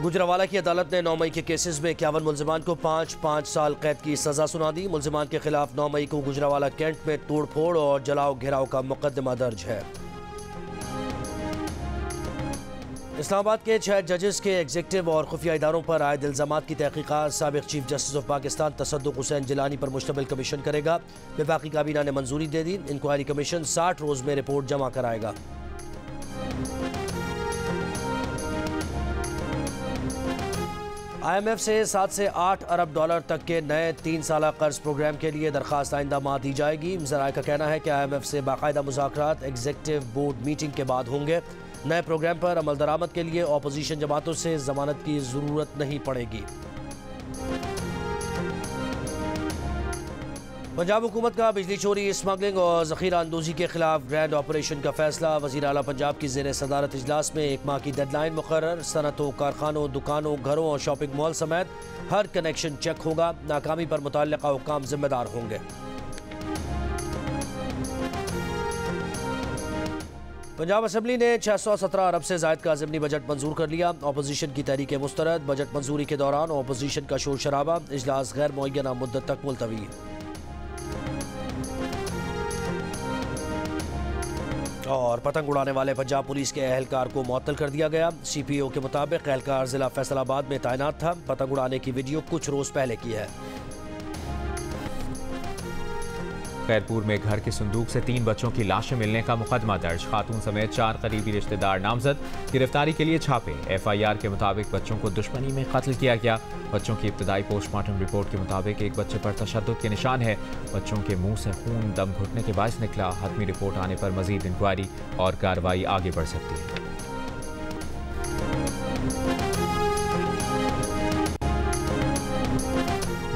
गुजरावाला की अदालत ने 9 मई के केसेस में 51 मुल्जिमान को 5-5 साल कैद की सजा सुना दी। मुल्जिमान के खिलाफ 9 मई को गुजरावाला कैंट में तोड़फोड़ और जलाओ घेराव का मुकदमा दर्ज है। इस्लामाबाद के 6 जजेस के एग्जीक्यूटिव और खुफिया इदारों पर आयद इल्जामात की तहकीकात साबिक चीफ जस्टिस ऑफ पाकिस्तान तसद्दुक हुसैन जिलानी पर मुश्तमिल कमीशन करेगा। वफाकी काबीना ने मंजूरी दे दी। इंक्वायरी कमीशन 60 रोज में रिपोर्ट जमा कराएगा। IMF से 7 से 8 अरब डॉलर तक के नए 3 साला कर्ज प्रोग्राम के लिए दरखास्त आइंदा माह दी जाएगी। ज़राए का कहना है कि IMF से बाकायदा मुज़ाकरात एग्जीक्यूटिव बोर्ड मीटिंग के बाद होंगे। नए प्रोग्राम पर अमल दरामद के लिए अपोजिशन जमातों से जमानत की ज़रूरत नहीं पड़ेगी। पंजाब हुकूमत का बिजली चोरी, स्मगलिंग और ज़ख़ीरा अंदोज़ी के खिलाफ ग्रैंड ऑपरेशन का फैसला। वज़ीर आला पंजाब की ज़ेर सदारत इजलास में 1 माह की डेडलाइन मुकर्रर। सनतों, कारखानों, दुकानों, घरों और शॉपिंग मॉल समेत हर कनेक्शन चेक होगा। नाकामी पर मुतल्लिका हुक्काम जिम्मेदार होंगे। पंजाब असम्बली ने 617 अरब से ज़ायद का ज़िमनी बजट मंजूर कर लिया। अपोजिशन की तहरीकें मुस्तरद। बजट मंजूरी के दौरान अपोजिशन का शोर शराबा। इजलास गैर मुअय्यना मुद्दत तक मुलतवी। और पतंग उड़ाने वाले पंजाब पुलिस के एहलकार को मुअत्तल कर दिया गया। CPO के मुताबिक एहलकार जिला फैसलाबाद में तैनात था। पतंग उड़ाने की वीडियो कुछ रोज पहले की है। खैरपुर में घर के संदूक से 3 बच्चों की लाशें मिलने का मुकदमा दर्ज। खातून समेत 4 करीबी रिश्तेदार नामजद। गिरफ्तारी के लिए छापे। FIR के मुताबिक बच्चों को दुश्मनी में कत्ल किया गया। बच्चों की इब्तदाई पोस्टमार्टम रिपोर्ट के मुताबिक एक बच्चे पर तशद्दुद के निशान है। बच्चों के मुंह से खून दम घुटने के बायस निकला। हतमी रिपोर्ट आने पर मजीद इंक्वायरी और कार्रवाई आगे बढ़ सकती है।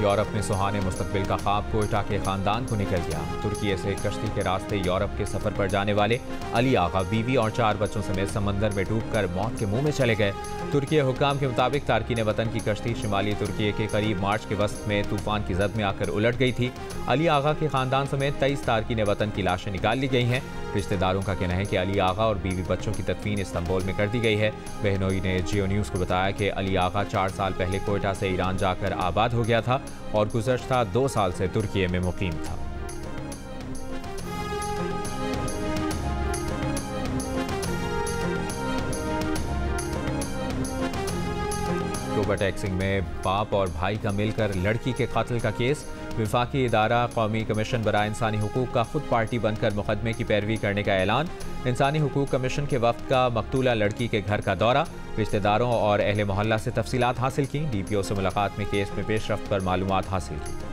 यूरोप में सुहाने मुस्तकबिल का ख्वाब कोयटा के खानदान को निकल गया। तुर्की से कश्ती के रास्ते यूरोप के सफर पर जाने वाले अली आगा बीवी और 4 बच्चों समेत समंदर में डूबकर मौत के मुंह में चले गए। तुर्की हुक्काम के मुताबिक तारकीन वतन की कश्ती शिमाली तुर्की के करीब मार्च के वस्त में तूफान की जद में आकर उलट गई थी। अली आगा के खानदान समेत 23 तारकीन वतन की लाशें निकाल ली गई हैं। रिश्तेदारों का कहना है कि अली आगा और बीवी बच्चों की तदफीन इस्तांबुल में कर दी गई है। बहनोई ने जियो न्यूज़ को बताया कि अली आगा 4 साल पहले कोयटा से ईरान जाकर आबाद हो गया था और गुज़श्ता 2 साल से तुर्की में मुकीम था। टोबा टैक्सिंग में बाप और भाई का मिलकर लड़की के कत्ल का केस। विफाकी इदारा कौमी कमीशन बराए इंसानी हुकूक का खुद पार्टी बनकर मुकदमे की पैरवी करने का ऐलान। इंसानी हुकूक कमीशन के वफ्द का मकतूला लड़की के घर का दौरा। रिश्तेदारों और अहले मोहल्ला से तफसीलात हासिल की। DPO से मुलाकात में केस में पेशरफ्त पर मालूमात हासिल की।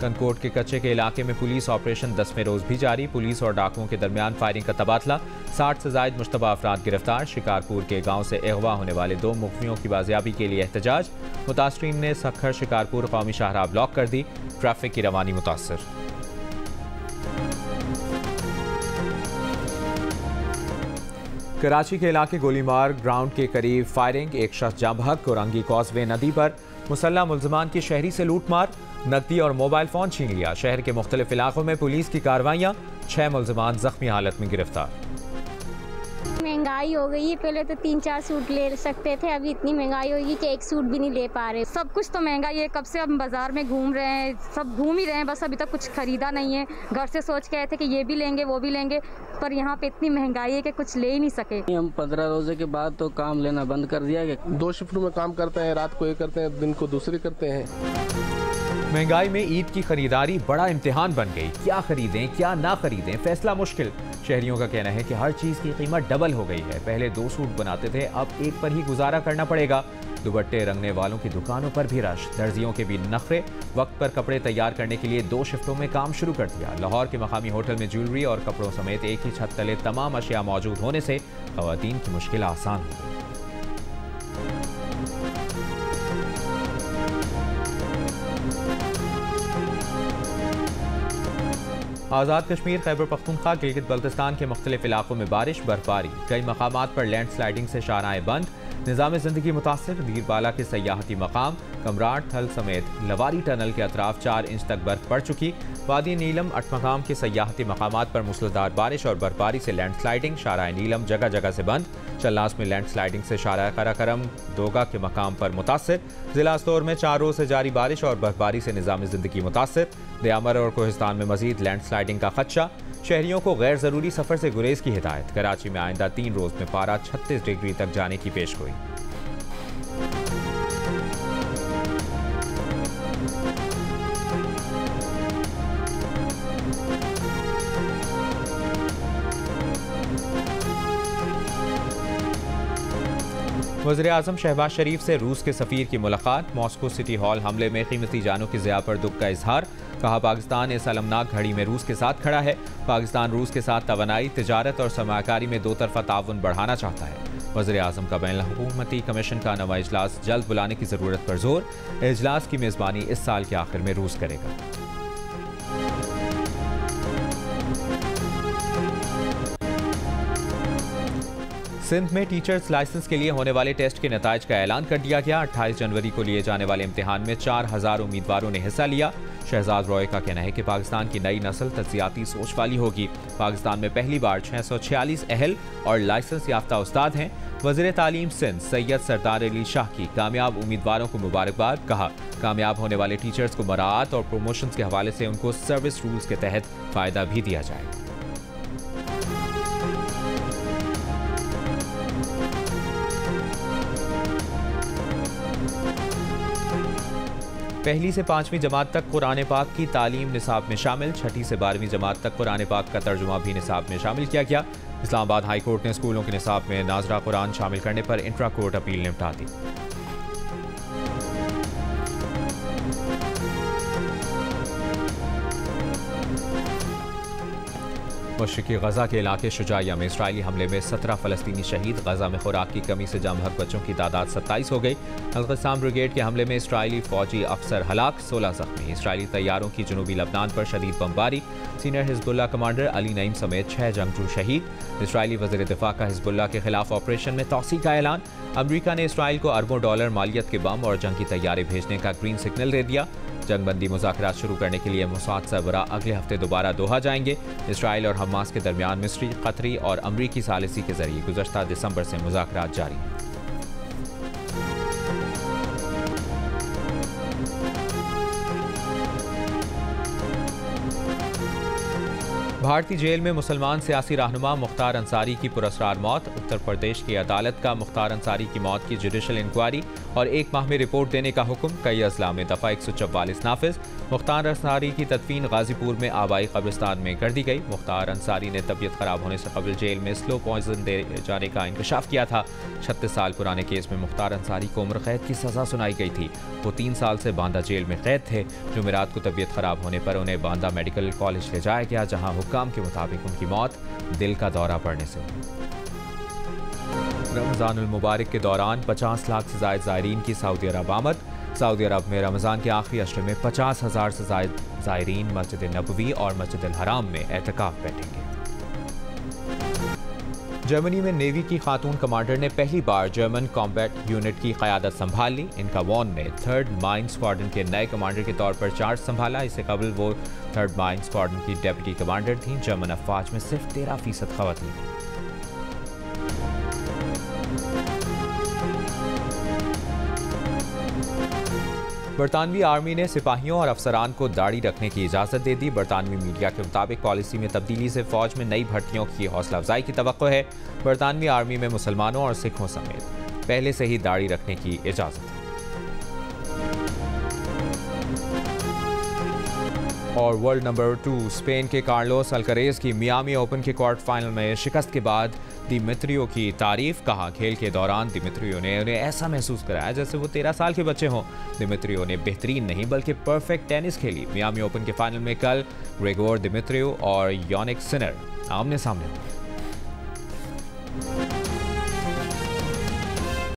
कनकोट के कच्चे के इलाके में पुलिस ऑपरेशन 10वें रोज भी जारी। पुलिस और डाकुओं के दरमियान फायरिंग का तबादला। 60 से जायद मुश्तबा अफराद गिरफ्तार। शिकारपुर के गांव से अगवा होने वाले 2 मुखबियों की बाजियाबी के लिए एहतजाज। मुतासरीन ने सखर शिकारपुर कौमी शाहराह ब्लॉक कर दी। ट्रैफिक की रवानी मुतासर। कराची के इलाके गोलीमार ग्राउंड के करीब फायरिंग। एक शख्स जाँ बहक। कोरंगी कॉजवे नदी पर मुसल्लह मुल्जिमान की शहरी से लूटमार। नकदी और मोबाइल फ़ोन छीन लिया। शहर के मुख्तलिफ इलाकों में पुलिस की कार्रवाइयाँ। 6 मुल्जिमान जख्मी हालत में गिरफ्तार। महंगाई हो गई है। पहले तो 3-4 सूट ले सकते थे, अभी इतनी महंगाई होगी कि एक सूट भी नहीं ले पा रहे। सब कुछ तो महंगाई है। कब से हम बाजार में घूम रहे हैं, सब घूम ही रहे हैं, बस अभी तक कुछ खरीदा नहीं है। घर से सोच के आए थे कि ये भी लेंगे वो भी लेंगे, पर यहाँ पे इतनी महंगाई है कि कुछ ले ही नहीं सके। हम 15 रोजे के बाद तो काम लेना बंद कर दिया गया। 2 शिफ्टों में काम करते हैं, रात को एक करते हैं, दिन को दूसरी करते हैं। महंगाई में ईद की खरीदारी बड़ा इम्तिहान बन गई। क्या खरीदें क्या ना खरीदें, फैसला मुश्किल। शहरियों का कहना है कि हर चीज़ की कीमत डबल हो गई है। पहले 2 सूट बनाते थे, अब एक पर ही गुजारा करना पड़ेगा। दुपट्टे रंगने वालों की दुकानों पर भी रश। दर्जियों के भी नखरे। वक्त पर कपड़े तैयार करने के लिए 2 शिफ्टों में काम शुरू कर दिया। लाहौर के मकामी होटल में ज्वेलरी और कपड़ों समेत एक ही छत तले तमाम अशिया मौजूद होने से खवातीन की मुश्किल आसान हो गई। आज़ाद कश्मीर, खैबर पख्तूनख्वा, गिलगित बल्तिस्तान के मुख्तलिफ इलाकों में बारिश बर्फबारी। कई मकामात पर लैंड स्लाइडिंग से शाराएं बंद। निज़ाम ज़िंदगी मुतासिर। बीरबाला के सयाहती मकाम कमराट थल समेत लवारी टनल के अतराफ 4 इंच तक बर्फ पड़ चुकी। वादी नीलम अटमकाम के सयाहती मकामात पर मूसलाधार बारिश और बर्फबारी से लैंडस्लाइडिंग। शाहराह नीलम जगह जगह से बंद। चल्लास में लैंडस्लाइडिंग से शाहराह कराकरम दोगा के मकाम पर मुतासिर। जिला अस्तोर में 4 रोज से जारी बारिश और बर्फबारी से निज़ाम ज़िंदगी मुतासिर। दयामर और कोहिस्तान में मजीद लैंडस्लाइडिंग का खदशा। शहरियों को गैर ज़रूरी सफ़र से गुरेज की हिदायत। कराची में आइंदा 3 रोज में पारा 36 डिग्री तक जाने की पेशगोई। वज़ीर-ए-आज़म शहबाज शरीफ से रूस के सफ़ीर की मुलाकात। मॉस्को सिटी हॉल हमले में कीमती जानों की ज़िया पर दुख का इजहार। कहा पाकिस्तान इस अलमनाक घड़ी में रूस के साथ खड़ा है। पाकिस्तान रूस के साथ तवानाई, तिजारत और सरमायाकारी में 2 तरफ़ा ताउन बढ़ाना चाहता है। वज़ीर-ए-आज़म का बैनुल हुकूमती कमीशन का नवा इजलास जल्द बुलाने की ज़रूरत पर जोर। इजलास की मेज़बानी इस साल के आखिर में रूस करेगा। सिंध में टीचर्स लाइसेंस के लिए होने वाले टेस्ट के नताइज का ऐलान कर दिया गया। 28 जनवरी को लिए जाने वाले इम्तिहान में 4000 उम्मीदवारों ने हिस्सा लिया। शहजाद रॉय का कहना है कि पाकिस्तान की नई नस्ल तज्जियाती सोच वाली होगी। पाकिस्तान में पहली बार 646 अहल और लाइसेंस याफ्ता उस्ताद हैं। वज़ीर तालीम सिंध सैयद सरदार अली शाह की कामयाब उम्मीदवारों को मुबारकबाद। कहा कामयाब होने वाले टीचर्स को मराआत और प्रमोशंस के हवाले से उनको सर्विस रूल्स के तहत फ़ायदा भी दिया जाएगा। पहली से 5वीं जमात तक कुरान पाक की तालीम निसाब में शामिल। 6ठी से 12वीं जमात तक कुरान पाक का तर्जुमा भी निसाब में शामिल किया गया। इस्लामाबाद हाई कोर्ट ने स्कूलों के निसाब में नाजरा कुरान शामिल करने पर इंट्रा कोर्ट अपील निपटा दी। मशरिकी गजा के इलाके शुजाइया में इसराइली हमले में 17 फ़लस्तीनी शहीद। गजा में खुराक की कमी से जामहक बच्चों की तादाद 27 हो गई। अल-क़स्साम ब्रिगेड के हमले में इसराइली फौजी अफसर हलाक, 16 ज़ख्मी। इसराइली तैयारों की जनूबी लबनान पर शदीद बमबारी। Senior Hezbollah commander Ali Naeem समेत 6 जंगजू शहीद। इसराइली वज़ीर दिफा का हिजबुल्लाह के खिलाफ ऑपरेशन में तौसी का ऐलान। अमरीका ने इसराइल को अरबों डॉलर मालियत के बम और जंगी तैयारे भेजने का ग्रीन सिग्नल दे दिया। जंगबंदी मुज़ाकरात शुरू करने के लिए मोसाद सरबराह अगले हफ्ते दोबारा दोहा जाएंगे। इसराइल और हमास के दरमियान मिस्री, कतरी और अमरीकी सालिसी के जरिए गुज़श्ता दिसंबर से मुज़ाकरात जारी हैं। भारतीय जेल में मुसलमान सियासी रहनुमा मुख्तार अंसारी की पुरस्कार मौत। उत्तर प्रदेश की अदालत का मुख्तार अंसारी की मौत की जुडिशल इंक्वायरी और 1 माह में रिपोर्ट देने का हुक्म। कई अजला में दफ़ा 144 नाफिज। मुख्तार अंसारी की तदफीन गाजीपुर में आबाई कब्रिस्तान में कर दी गई। मुख्तार अंसारी ने तबीयत खराब होने से कबल जेल में स्लो पॉइजन दे जाने का इंकशाफ किया था। 36 साल पुराने केस में मुख्तार अंसारी को उम्र कैद की सज़ा सुनाई गई थी। वो 3 साल से बांदा जेल में कैद थे। जुमेरात को तबीयत खराब होने पर उन्हें बांदा मेडिकल कॉलेज ले जाया गया, जहाँ हुक्काम के मुताबिक उनकी मौत दिल का दौरा पड़ने से हुई। रमज़ानुल मुबारक के दौरान 50 लाख से ज़ायद ज़ायरीन की सऊदी अरब आमद। सऊदी अरब में रमज़ान के आखिरी अशरे में 50,000 से ज़ायद ज़ायरीन मस्जिद नबवी और मस्जिद हराम में एतकाफ बैठेंगे। जर्मनी में नेवी की खातून कमांडर ने पहली बार जर्मन कॉम्बैट यूनिट की क़यादत संभाल ली। इनका वॉन ने 3rd माइन स्क्वाड्रन के नए कमांडर के तौर पर चार्ज संभाला। इससे कबल वो 3rd माइन स्क्वाड्रन की डेप्यूटी कमांडर थीं। जर्मन अफवाज में सिर्फ 13% ख़वातीन हैं। बरतानवी आर्मी ने सिपाहियों और अफसरान को दाढ़ी रखने की इजाज़त दे दी। बरतानवी मीडिया के मुताबिक पॉलिसी में तब्दीली से फ़ौज में नई भर्तियों की हौसला अफजाई की तवक्को है। बरतानवी आर्मी में मुसलमानों और सिखों समेत पहले से ही दाढ़ी रखने की इजाज़त है। और वर्ल्ड नंबर 2 स्पेन के कार्लोस अल्कारेज की मियामी ओपन के क्वार्टर फाइनल में शिकस्त के बाद दिमित्रियो की तारीफ। कहा खेल के दौरान दिमित्रियो ने उन्हें ऐसा महसूस कराया जैसे वो 13 साल के बच्चे हों। दिमित्रियो ने बेहतरीन नहीं बल्कि परफेक्ट टेनिस खेली। मियामी ओपन के फाइनल में कल ग्रेगोर दिमित्रियो और यानिक सिनर आमने सामने हुए।